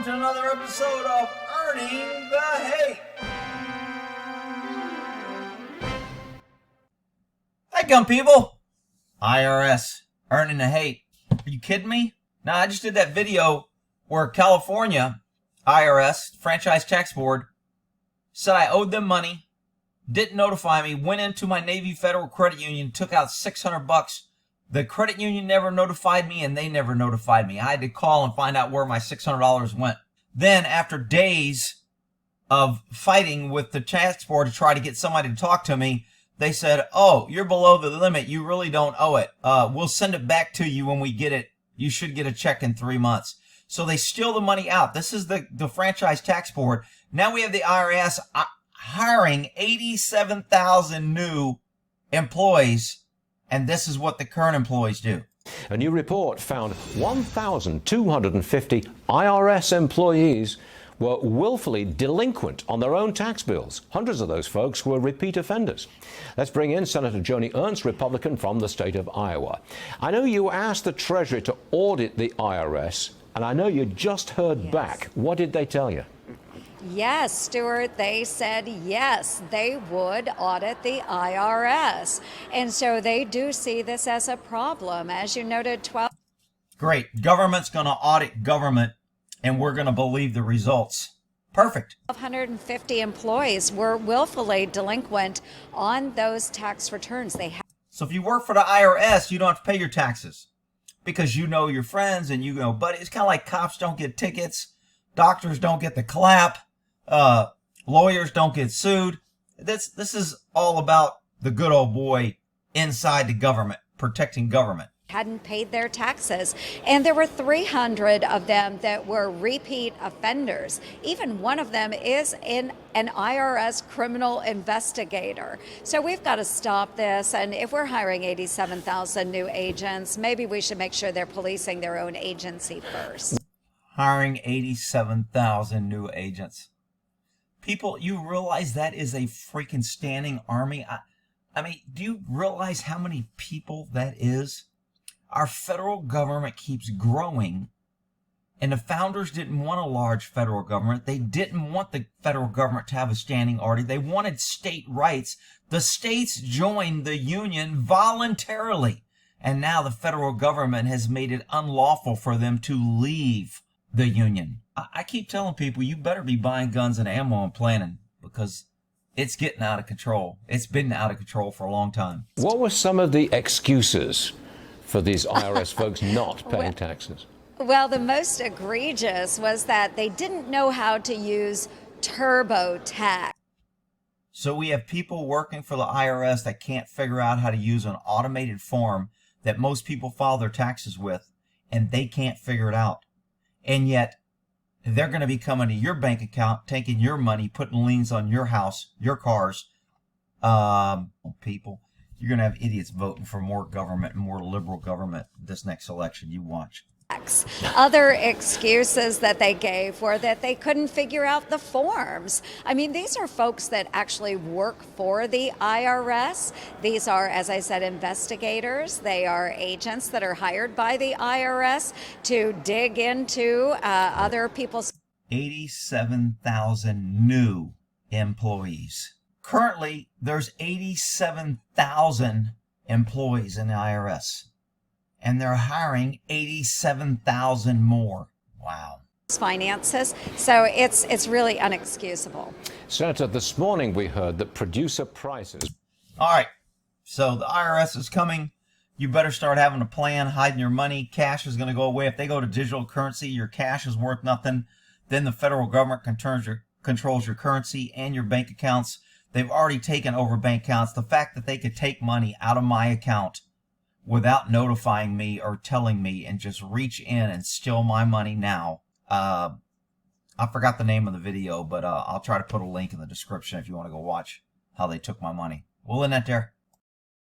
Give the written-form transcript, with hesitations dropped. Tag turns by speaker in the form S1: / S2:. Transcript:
S1: welcome to another episode of Earning the Hate. Hey, gun people. IRS, earning the hate. Are you kidding me? Now, I just did that video where California IRS, Franchise Tax Board, said I owed them money, didn't notify me, went into my Navy Federal Credit Union, took out $600. The credit union never notified me, and they never notified me. I had to call and find out where my $600 went. Then, after days of fighting with the tax board to try to get somebody to talk to me, they said, oh, you're below the limit. You really don't owe it. We'll send it back to you when we get it. You should get a check in 3 months. So they steal the money out. This is the Franchise Tax Board. Now we have the IRS hiring 87,000 new employees. And this is what the current employees do.
S2: A new report found 1,250 IRS employees were willfully delinquent on their own tax bills. Hundreds of those folks were repeat offenders. Let's bring in Senator Joni Ernst, Republican from the state of Iowa. I know you asked the Treasury to audit the IRS, and I know you just heard back. What did they tell you?
S3: Yes, Stuart, they said yes, they would audit the IRS. And so they do see this as a problem. As you noted, 12...
S1: Great. Government's going to audit government, and we're going to believe the results. Perfect.
S3: 1,250 employees were willfully delinquent on those tax returns.
S1: So if you work for the IRS, you don't have to pay your taxes because you know your friends and you know buddies. It's kind of like cops don't get tickets, doctors don't get the clap. Lawyers don't get sued. This is all about the good old boy inside the government, protecting government.
S3: Hadn't paid their taxes, and there were 300 of them that were repeat offenders. Even one of them is an IRS criminal investigator. So we've got to stop this, and if we're hiring 87,000 new agents, maybe we should make sure they're policing their own agency first.
S1: Hiring 87,000 new agents. People, you realize that is a freaking standing army? I mean, do you realize how many people that is? Our federal government keeps growing, and the founders didn't want a large federal government. They didn't want the federal government to have a standing army. They wanted state rights. The states joined the union voluntarily, and now the federal government has made it unlawful for them to leave the union. I keep telling people, you better be buying guns and ammo and planning, because it's getting out of control. It's been out of control for a long time.
S2: What were some of the excuses for these IRS folks not paying taxes?
S3: Well, the most egregious was that they didn't know how to use TurboTax.
S1: So we have people working for the IRS that can't figure out how to use an automated form that most people file their taxes with, and they can't figure it out. And yet, they're going to be coming to your bank account, taking your money, putting liens on your house, your cars. People, you're going to have idiots voting for more government and more liberal government this next election. You watch.
S3: Other excuses that they gave were that they couldn't figure out the forms. I mean, these are folks that actually work for the IRS. These are, as I said, investigators. They are agents that are hired by the IRS to dig into other people's...
S1: 87,000 new employees. Currently, there's 87,000 employees in the IRS. And they're hiring 87,000 more. Wow.
S3: Finances. So it's really unexcusable.
S2: Senator, this morning we heard that producer prices...
S1: All right. So the IRS is coming. You better start having a plan, hiding your money. Cash is going to go away. If they go to digital currency, your cash is worth nothing. Then the federal government controls your currency and your bank accounts. They've already taken over bank accounts. The fact that they could take money out of my account without notifying me or telling me and just reach in and steal my money now. I forgot the name of the video, but I'll try to put a link in the description if you want to go watch how they took my money. We'll end that there.